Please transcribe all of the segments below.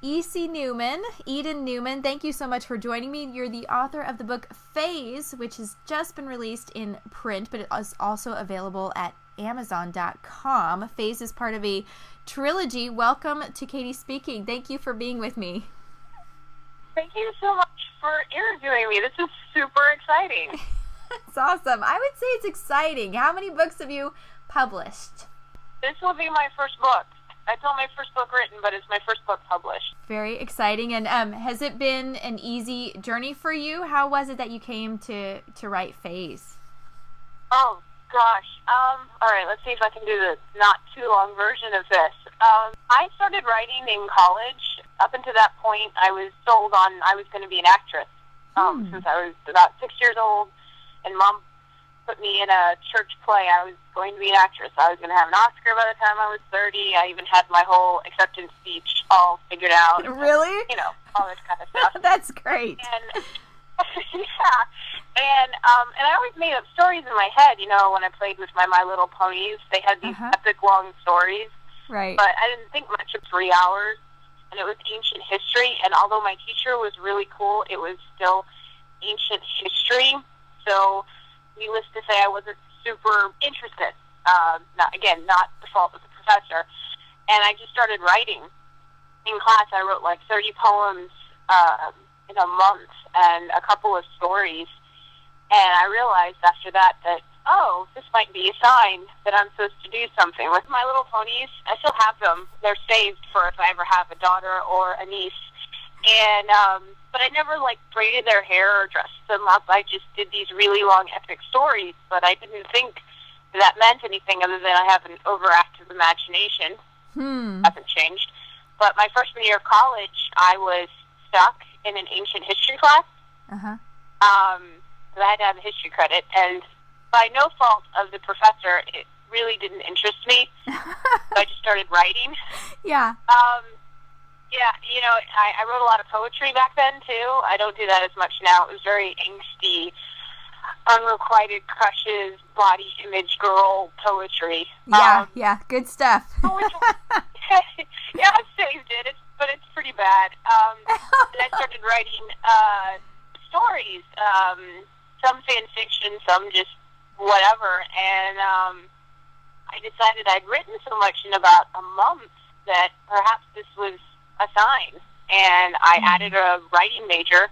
E.C. Newman, Eden Newman. Thank you so much for joining me. You're the author of the book Phase, which has just been released in print, but it is also available at Amazon.com. Phase is part of a trilogy. Welcome to Katie Speaking. Thank you for being with me. Thank you so much for interviewing me. This is super exciting. It's awesome. I would say it's exciting. How many books have you published? This will be my first book. It's not my first book written, but it's my first book published. Very exciting. And has it been an easy journey for you? How was it that you came to write Phase? Oh, gosh. All right, let's see if I can do the not too long version of this. I started writing in college. Up until that point, I was sold on I was going to be an actress since I was about 6 years old, and Mom put me in a church play. I was going to be an actress. I was going to have an Oscar by the time I was 30. I even had my whole acceptance speech all figured out. Really? You know, all this kind of stuff. That's great. And yeah, and I always made up stories in my head. You know, when I played with my Little Ponies, they had these epic long stories. Right. But I didn't think much of 3 hours, and it was ancient history. And although my teacher was really cool, it was still ancient history. So, needless to say, I wasn't super interested. Not the fault of the professor. And I just started writing. In class, I wrote like 30 poems in a month and a couple of stories. And I realized after that, oh, this might be a sign that I'm supposed to do something. With My Little Ponies, I still have them. They're saved for if I ever have a daughter or a niece. And but I never braided their hair or dressed them up. I just did these really long epic stories, but I didn't think that meant anything other than I have an overactive imagination. Hasn't changed. But my freshman year of college, I was stuck in an ancient history class. So I had to have a history credit, and by no fault of the professor, it really didn't interest me. So I just started writing. Yeah. Yeah, you know, I wrote a lot of poetry back then, too. I don't do that as much now. It was very angsty, unrequited crushes, body image girl poetry. Yeah, good stuff. Yeah, I've saved it, but it's pretty bad. And I started writing stories, some fan fiction, some just whatever, and I decided I'd written so much in about a month that perhaps this was a sign, and I added a writing major.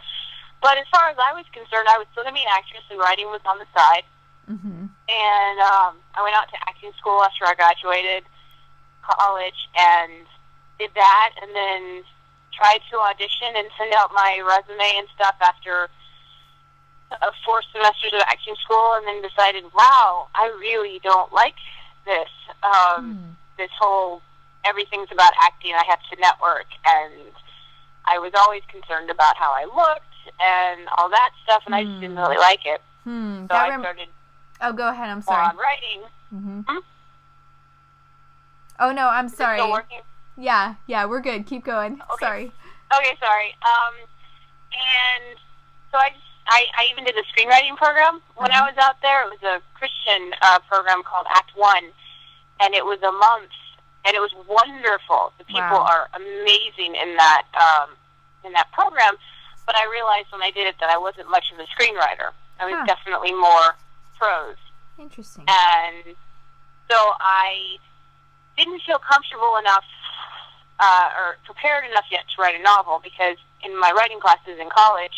But as far as I was concerned, I was still going to be an actress, and writing was on the side. And I went out to acting school after I graduated college and did that, and then tried to audition and send out my resume and stuff after 4 semesters of acting school, and then decided, wow, I really don't like this. This whole everything's about acting, I have to network, and I was always concerned about how I looked and all that stuff, and I just didn't really like it. So I started go ahead, I'm sorry. on writing. Oh, no, I'm sorry. Is it still working? Yeah, we're good. Keep going. Okay. Sorry. Okay, sorry. And so I even did a screenwriting program when I was out there. It was a Christian program called Act One, and it was a month. And it was wonderful. The people are amazing in that program. But I realized when I did it that I wasn't much of a screenwriter. I was definitely more prose. Interesting. And so I didn't feel comfortable enough or prepared enough yet to write a novel, because in my writing classes in college,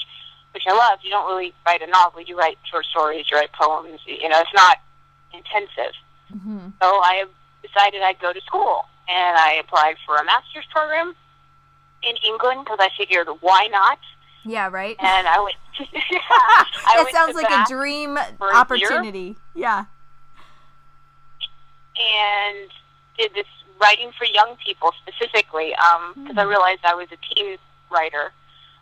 which I loved, you don't really write a novel. You write short stories, you write poems. You know, it's not intensive. So I decided I'd go to school, and I applied for a master's program in England because I figured, why not? Yeah, right. And I went. That sounds like a dream opportunity. Yeah. And did this writing for young people specifically, because I realized I was a teen writer.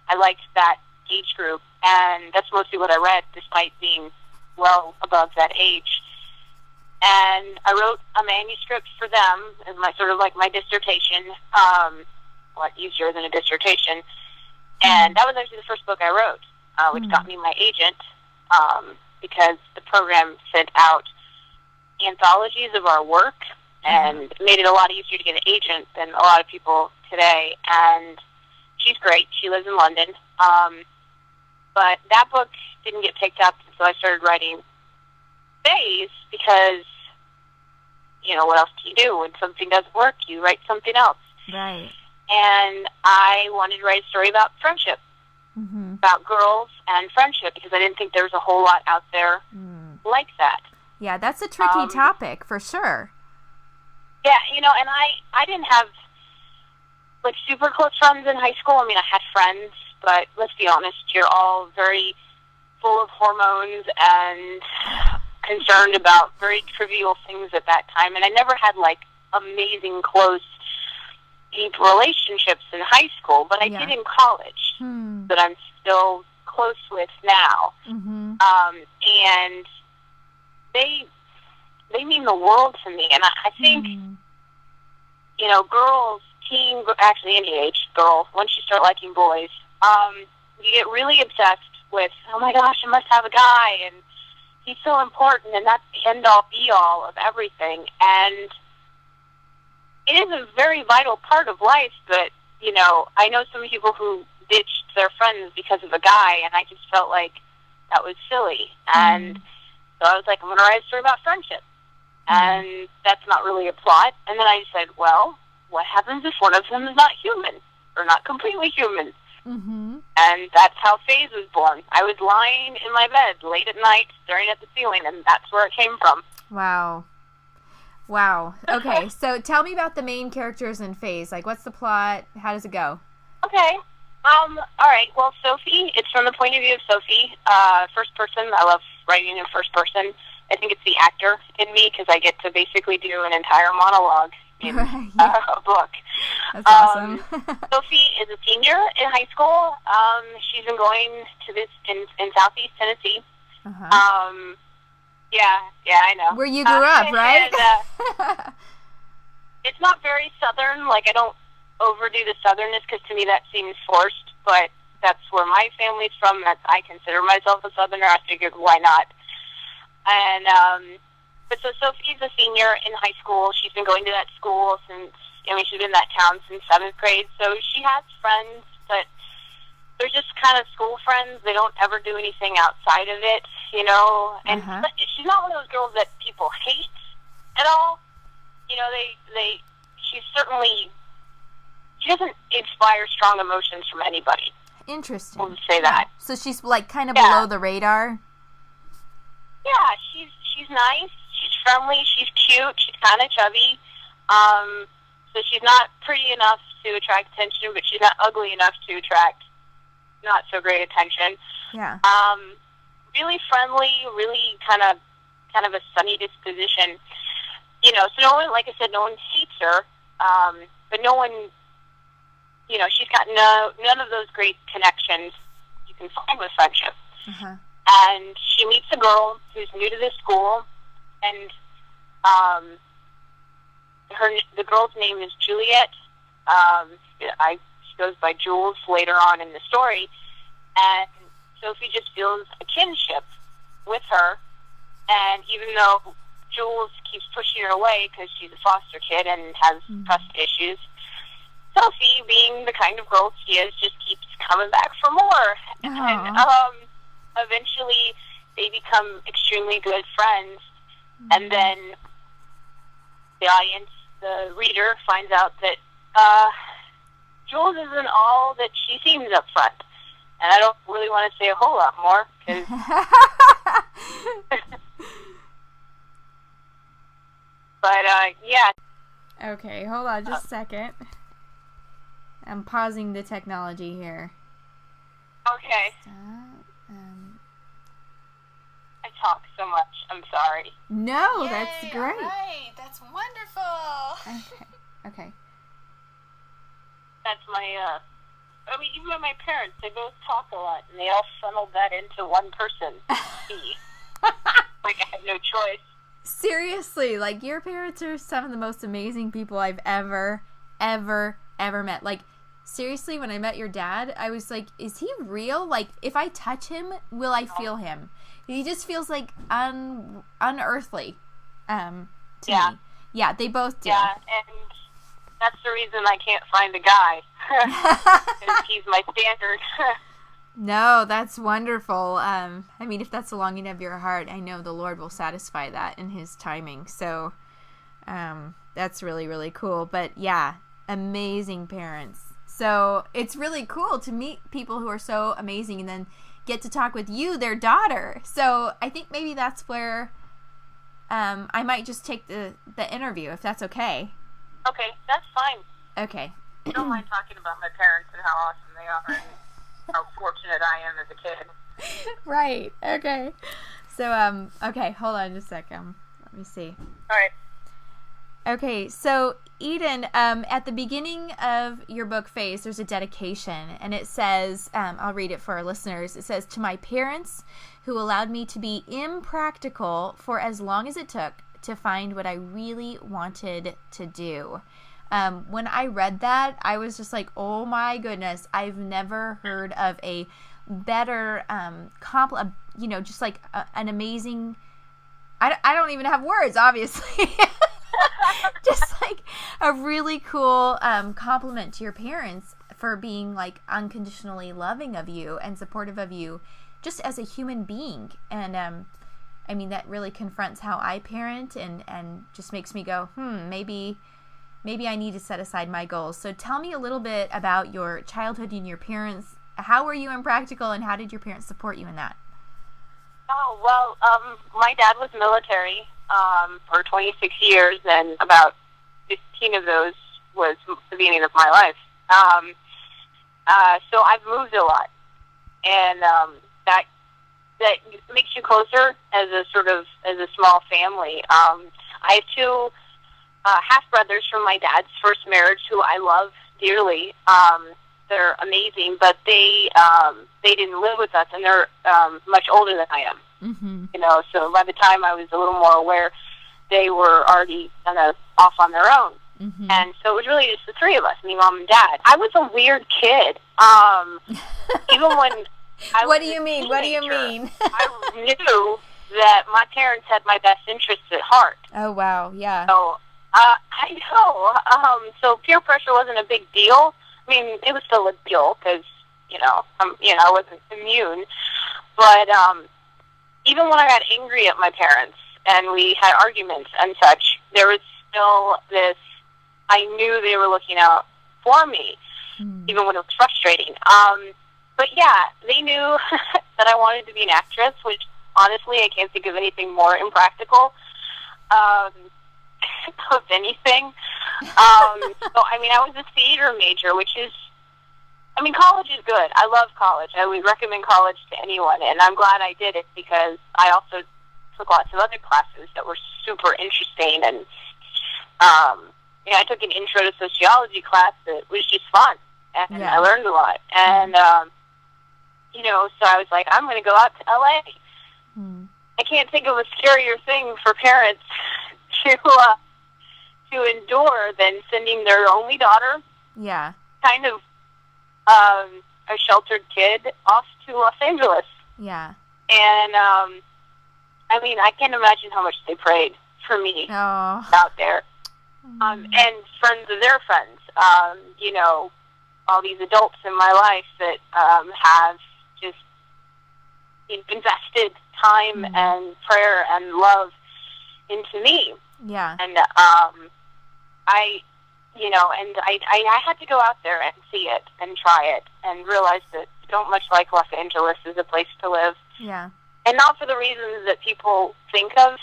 I liked that age group, and that's mostly what I read, despite being well above that age. And I wrote a manuscript for them as my my dissertation. A lot easier than a dissertation. And that was actually the first book I wrote, which got me my agent, because the program sent out anthologies of our work and made it a lot easier to get an agent than a lot of people today. And she's great. She lives in London. But that book didn't get picked up, so I started writing Phase because, you know, what else do you do? When something doesn't work, you write something else. Right. And I wanted to write a story about friendship, about girls and friendship, because I didn't think there was a whole lot out there like that. Yeah, that's a tricky topic, for sure. Yeah, you know, and I didn't have, like, super close friends in high school. I mean, I had friends, but let's be honest, you're all very full of hormones and concerned about very trivial things at that time. And I never had, like, amazing, close, deep relationships in high school, but I did in college that I'm still close with now. And they mean the world to me. And I think, you know, girls, actually any age girl, once you start liking boys, you get really obsessed with, oh my gosh, I must have a guy, and he's so important, and that's the end-all, be-all of everything. And it is a very vital part of life, but, you know, I know some people who ditched their friends because of a guy, and I just felt like that was silly. And so I was like, I'm going to write a story about friendship. And that's not really a plot. And then I said, well, what happens if one of them is not human, or not completely human? And that's how Phase was born. I was lying in my bed late at night, staring at the ceiling, and that's where it came from. Wow. Okay, so tell me about the main characters in Phase. Like, what's the plot? How does it go? Okay. All right. Well, Sophie, it's from the point of view of Sophie. First person. I love writing in first person. I think it's the actor in me, because I get to basically do an entire monologue in a book. That's awesome. Sophie is a senior in high school. She's been going to this in Southeast Tennessee. Yeah, I know. Where you grew up, right? And, it's not very southern. Like, I don't overdo the southernness, because to me that seems forced, but that's where my family's from. I consider myself a southerner. I figured, why not? And but so Sophie's a senior in high school. She's been going to that school since, she's been in that town since 7th grade. So she has friends, but they're just kind of school friends. They don't ever do anything outside of it, you know. And she's not one of those girls that people hate at all. You know, she doesn't inspire strong emotions from anybody. Interesting. We'll just say that. So she's like kind of below the radar. Yeah, she's nice. She's friendly. She's cute. She's kind of chubby. So she's not pretty enough to attract attention, but she's not ugly enough to attract not so great attention. Yeah. Really friendly. Really kind of a sunny disposition. You know, so no one, like I said, no one hates her. But no one, you know, she's got none of those great connections you can find with friendship. And she meets a girl who's new to this school, and the girl's name is Juliet. She goes by Jules later on in the story, and Sophie just feels a kinship with her. And even though Jules keeps pushing her away because she's a foster kid and has trust issues, Sophie, being the kind of girl she is, just keeps coming back for more. And eventually they become extremely good friends, and then the audience, the reader, finds out that Jules isn't all that she seems up front. And I don't really want to say a whole lot more, because but yeah. Okay, hold on just a second. I'm pausing the technology here. Okay. I talk so much. I'm sorry. No, Yay, that's great. All right. That's wonderful. Okay. That's my, even my parents, they both talk a lot, and they all funneled that into one person. Me. Like, I had no choice. Seriously, like, your parents are some of the most amazing people I've ever met. Like, seriously, when I met your dad, I was like, is he real? Like, if I touch him, will I feel him? He just feels like unearthly to me. Yeah, they both do. Yeah, and that's the reason I can't find a guy. Because he's my standard. No, that's wonderful. I mean, if that's the longing of your heart, I know the Lord will satisfy that in His timing. So, that's really, really cool. But yeah, amazing parents. So it's really cool to meet people who are so amazing and then get to talk with you, their daughter. So I think maybe that's where I might just take the interview, if that's okay. Okay, that's fine. Okay. I don't mind talking about my parents and how awesome they are and how fortunate I am as a kid. Right. Okay. So, okay, hold on just a second. Let me see. All right. Okay, so Eden, at the beginning of your book, Phase, there's a dedication, and it says, I'll read it for our listeners. It says, "To my parents who allowed me to be impractical for as long as it took to find what I really wanted to do." When I read that, I was just like, oh my goodness, I've never heard of a better, just like an amazing, I don't even have words, obviously. Just like a really cool compliment to your parents for being like unconditionally loving of you and supportive of you just as a human being. And I mean, that really confronts how I parent and just makes me go, maybe I need to set aside my goals. So tell me a little bit about your childhood and your parents. How were you impractical, and how did your parents support you in that? Oh, well, my dad was military for 26 years, and about 15 of those was the beginning of my life. So I've moved a lot, and that makes you closer as a small family. I have two half brothers from my dad's first marriage who I love dearly. They're amazing, but they didn't live with us, and they're much older than I am. Mm-hmm. So by the time I was a little more aware, they were already kind of off on their own. Mm-hmm. And so it was really just the three of us, me, Mom, and Dad. I was a weird kid. Even when I What was do you a mean? What do you teenager, mean? I knew that my parents had my best interests at heart. Oh, wow. Yeah. So, I know. So peer pressure wasn't a big deal. I mean, it was still a deal because, I wasn't immune. But even when I got angry at my parents and we had arguments and such, there was still this, I knew they were looking out for me, even when it was frustrating. But yeah, they knew that I wanted to be an actress, which honestly, I can't think of anything more impractical. Of anything. So, I mean, I was a theater major, which is, college is good. I love college. I would recommend college to anyone, and I'm glad I did it because I also took lots of other classes that were super interesting, and I took an intro to sociology class that was just fun, and I learned a lot. And, so I was like, I'm going to go out to LA. I can't think of a scarier thing for parents to endure than sending their only daughter, kind of a sheltered kid, off to Los Angeles. Yeah. And I can't imagine how much they prayed for me out there. And friends of their friends, all these adults in my life that have just invested time and prayer and love into me. Yeah. And I had to go out there and see it and try it and realize that so much like Los Angeles is a place to live. Yeah. And not for the reasons that people think of.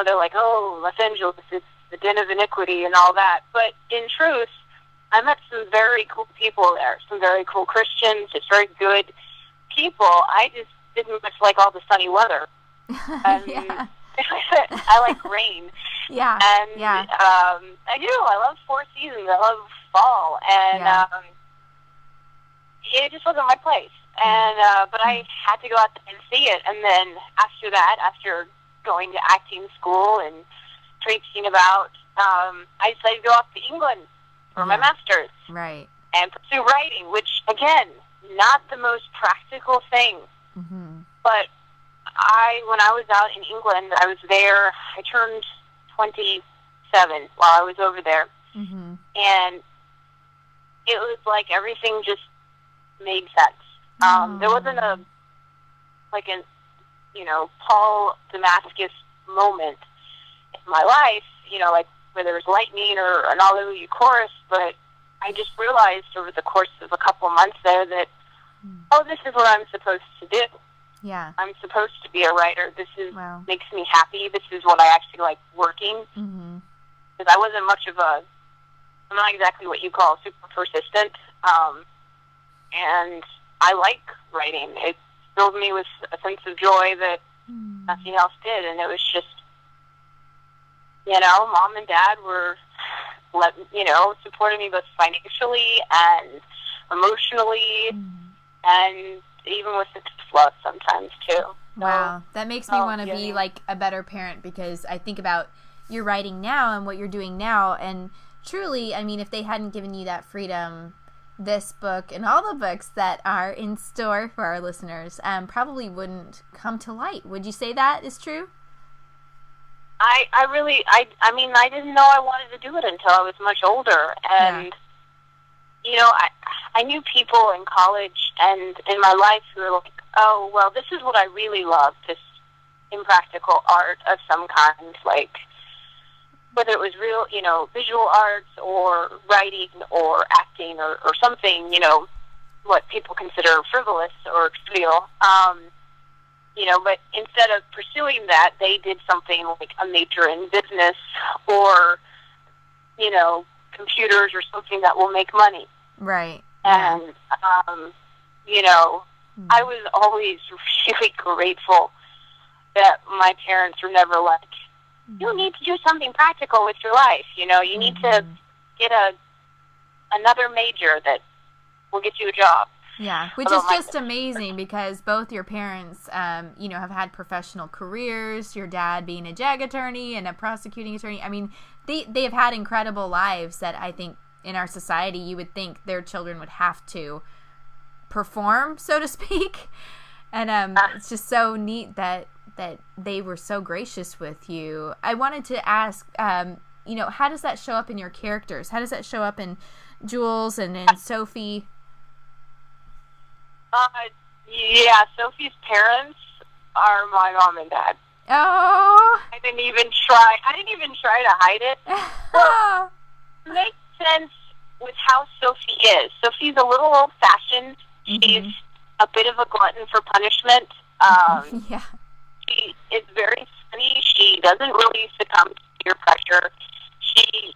They're like, oh, Los Angeles is the den of iniquity and all that. But in truth, I met some very cool people there, some very cool Christians, just very good people. I just didn't much like all the sunny weather. Yeah. I like rain. Yeah. And I do. I love four seasons. I love fall. And it just wasn't my place. And but I had to go out and see it. And then after that, after going to acting school and traipsing about, I decided to go off to England for my master's. Right. And pursue writing, which, again, not the most practical thing. Mm-hmm. But when I was out in England, I was there, I turned 27 while I was over there. Mm-hmm. And it was like everything just made sense. There wasn't Paul Damascus moment in my life, like where there was lightning or an Alleluia chorus, but I just realized over the course of a couple of months there that, this is what I'm supposed to do. Yeah. I'm supposed to be a writer. This makes me happy. This is what I actually like working. Mm-hmm. Because I'm not exactly what you call super persistent. And I like writing. It filled me with a sense of joy that nothing else did. And it was just, Mom and Dad were, supporting me both financially and emotionally, and even with the love sometimes too. Wow, that makes me want to be like a better parent, because I think about your writing now and what you're doing now, and truly, I mean, if they hadn't given you that freedom, this book and all the books that are in store for our listeners probably wouldn't come to light. Would you say that is true? I didn't know I wanted to do it until I was much older. And, I knew people in college and in my life who were like, oh, well, this is what I really love, this impractical art of some kind, like whether it was real, visual arts or writing or acting or something, what people consider frivolous or trivial. But instead of pursuing that, they did something like a major in business or, computers or something that will make money. Right. And, I was always really grateful that my parents were never like, you need to do something practical with your life. You need to get another major that will get you a job. Yeah, which is just amazing, because both your parents, have had professional careers, your dad being a JAG attorney and a prosecuting attorney. I mean, they have had incredible lives that I think in our society you would think their children would have to perform, so to speak. And it's just so neat that they were so gracious with you. I wanted to ask, how does that show up in your characters? How does that show up in Jules and in Sophie? Sophie's parents are my mom and dad. Oh. I didn't even try to hide it. Well, it makes sense with how Sophie is. Sophie's a little old-fashioned. Mm-hmm. She's a bit of a glutton for punishment. Yeah. She is very funny. She doesn't really succumb to peer pressure. She's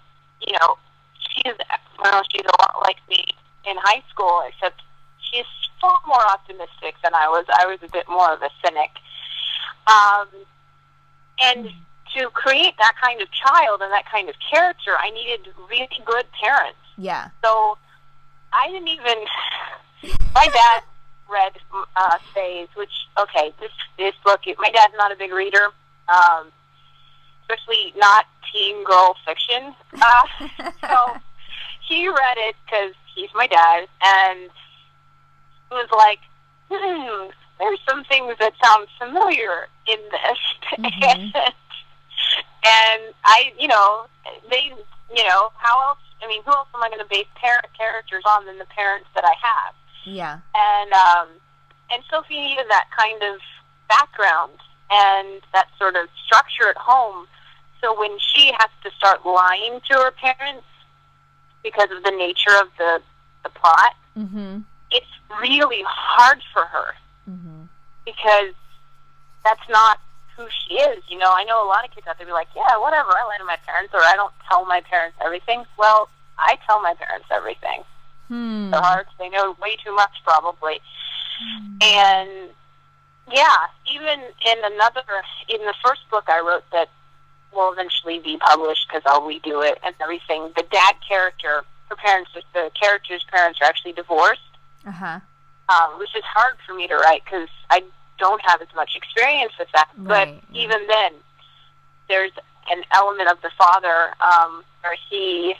a lot like me in high school, except she's far more optimistic than I was. I was a bit more of a cynic. And to create that kind of child and that kind of character, I needed really good parents. Yeah. So I didn't even... My dad read Phase, which, this book, my dad's not a big reader, especially not teen girl fiction. So he read it because he's my dad, and it was like, there's some things that sound familiar in this. Mm-hmm. and I, how else, who else am I going to base characters on than the parents that I have? Yeah. And Sophie needed that kind of background and that sort of structure at home. So when she has to start lying to her parents because of the nature of the plot, mm-hmm. it's really hard for her, mm-hmm. because that's not who she is. I know a lot of kids out there be like, yeah, whatever, I lie to my parents, or I don't tell my parents everything. Well, I tell my parents everything. Their hearts, they know way too much, probably. And even in the first book I wrote that will eventually be published because I'll redo it and everything, the dad character, the character's parents are actually divorced, which is hard for me to write because I don't have as much experience with that. Right. But even then, there's an element of the father where he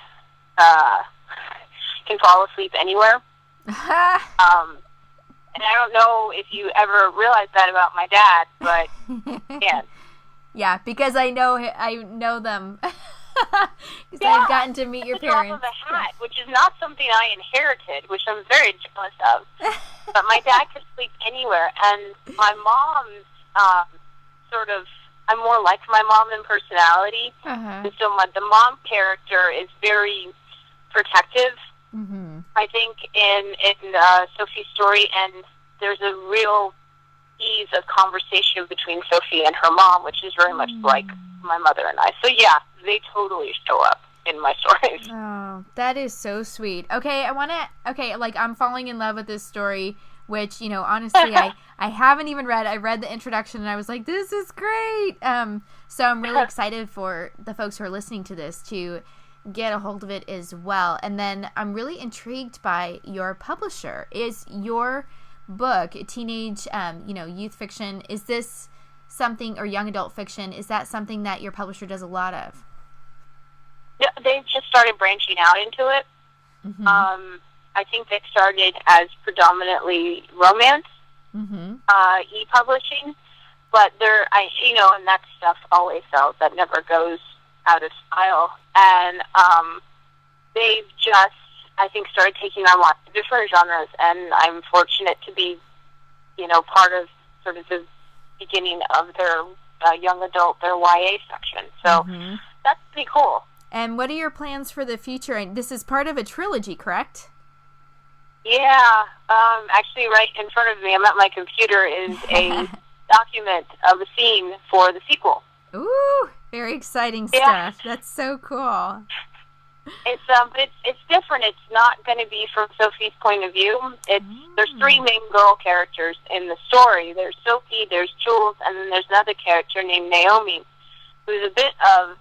can fall asleep anywhere. And I don't know if you ever realized that about my dad, but yeah. Yeah, because I know them. Because I've gotten to meet your parents. Off of a hat, which is not something I inherited, which I'm very jealous of. But my dad could sleep anywhere, and my mom's I'm more like my mom in personality. And so the mom character is very protective. Mm-hmm. I think in Sophie's story, and there's a real ease of conversation between Sophie and her mom, which is very much like my mother and I. So yeah, they totally show up in my stories. Oh, that is so sweet. Okay, I'm falling in love with this story, which, honestly, I haven't even read. I read the introduction and I was like, this is great. So I'm really excited for the folks who are listening to this to get a hold of it as well. And then I'm really intrigued by your publisher. Is your book, teenage, youth fiction, is this something, or young adult fiction, is that something that your publisher does a lot of? Yeah, they've just started branching out into it. Mm-hmm. I think they started as predominantly romance, e-publishing, but and that stuff always sells. That never goes out of style. And they've just, I think, started taking on lots of different genres, and I'm fortunate to be, part of sort of the beginning of their young adult, their YA section. So that's pretty cool. And what are your plans for the future? And this is part of a trilogy, correct? Yeah. Actually, right in front of me, I'm at my computer, is a document of a scene for the sequel. Ooh, very exciting stuff. That's so cool. It's different. It's not going to be from Sophie's point of view. There's three main girl characters in the story. There's Sophie, there's Jules, and then there's another character named Naomi, who's a bit of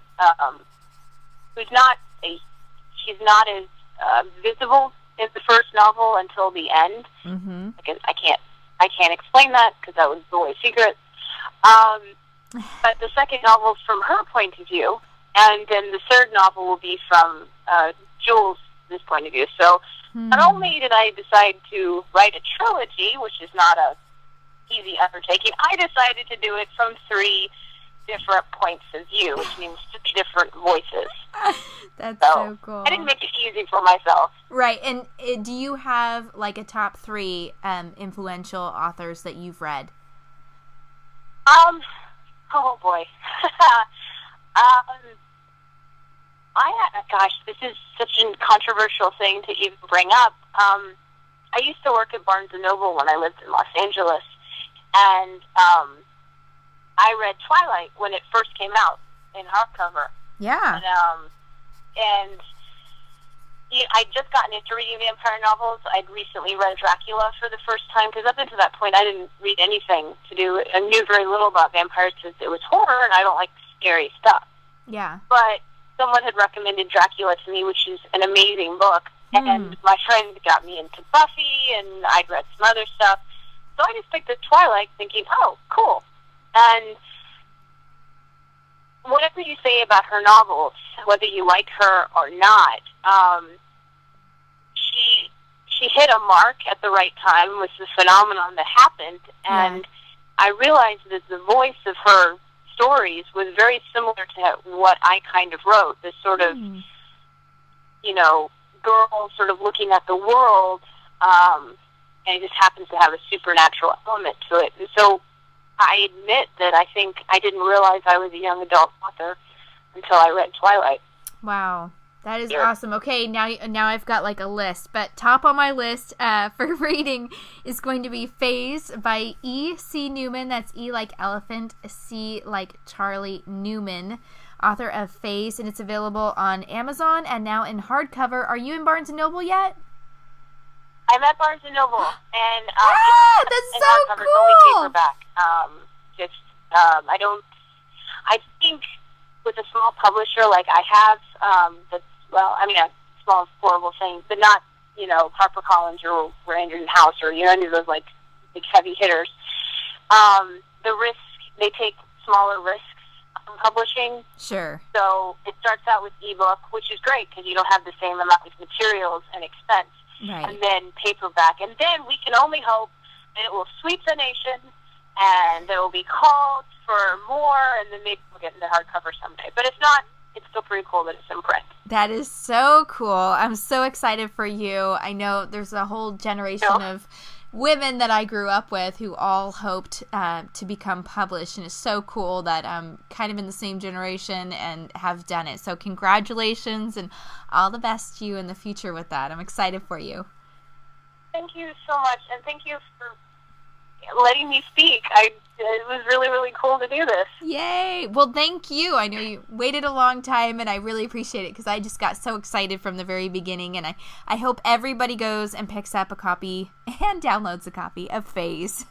she's not as visible in the first novel until the end. Mm-hmm. I can't explain that because that was the way secret. But the second novel is from her point of view, and then the third novel will be from Jules' point of view. So not only did I decide to write a trilogy, which is not a easy undertaking, I decided to do it from three different points of view, which means three different voices. That's so cool. I didn't make it easy for myself. Right. And do you have like a top three influential authors that you've read? Oh boy. Gosh, this is such a controversial thing to even bring up. I used to work at Barnes & Noble when I lived in Los Angeles, and I read Twilight when it first came out in hardcover. Yeah. And I'd just gotten into reading vampire novels. I'd recently read Dracula for the first time, because up until that point I didn't read anything to do. I knew very little about vampires because it was horror, and I don't like scary stuff. Yeah. But someone had recommended Dracula to me, which is an amazing book. And my friend got me into Buffy, and I'd read some other stuff. So I just picked up Twilight thinking, oh, cool. And whatever you say about her novels, whether you like her or not, she hit a mark at the right time with the phenomenon that happened. And I realized that the voice of her stories was very similar to what I kind of wrote, this sort of, girl sort of looking at the world, and it just happens to have a supernatural element to it. And so I admit that I think I didn't realize I was a young adult author until I read Twilight. Wow. That is awesome. Okay, now I've got like a list, but top on my list for reading is going to be Phase by E.C. Newman. That's E like elephant, C like Charlie, Newman, author of Phase, and it's available on Amazon and now in hardcover. Are you in Barnes & Noble yet? I'm at Barnes & Noble, and that's so hardcover, cool. Only paperback. I think with a small publisher like I have, small is a horrible thing, but not, HarperCollins or Random House or, any of those, like, big heavy hitters. The risk, they take smaller risks on publishing. Sure. So it starts out with ebook, which is great because you don't have the same amount of materials and expense. Right. And then paperback. And then we can only hope that it will sweep the nation and there will be calls for more, and then maybe we'll get into hardcover someday. But if not, it's still pretty cool that it's in print. That is so cool. I'm so excited for you. I know there's a whole generation of women that I grew up with who all hoped to become published, and it's so cool that I'm kind of in the same generation and have done it. So congratulations and all the best to you in the future with that. I'm excited for you. Thank you so much, and thank you for letting me speak. It was really, really cool to do this. Yay! Well, thank you. I know you waited a long time, and I really appreciate it because I just got so excited from the very beginning, and I hope everybody goes and picks up a copy and downloads a copy of Phase.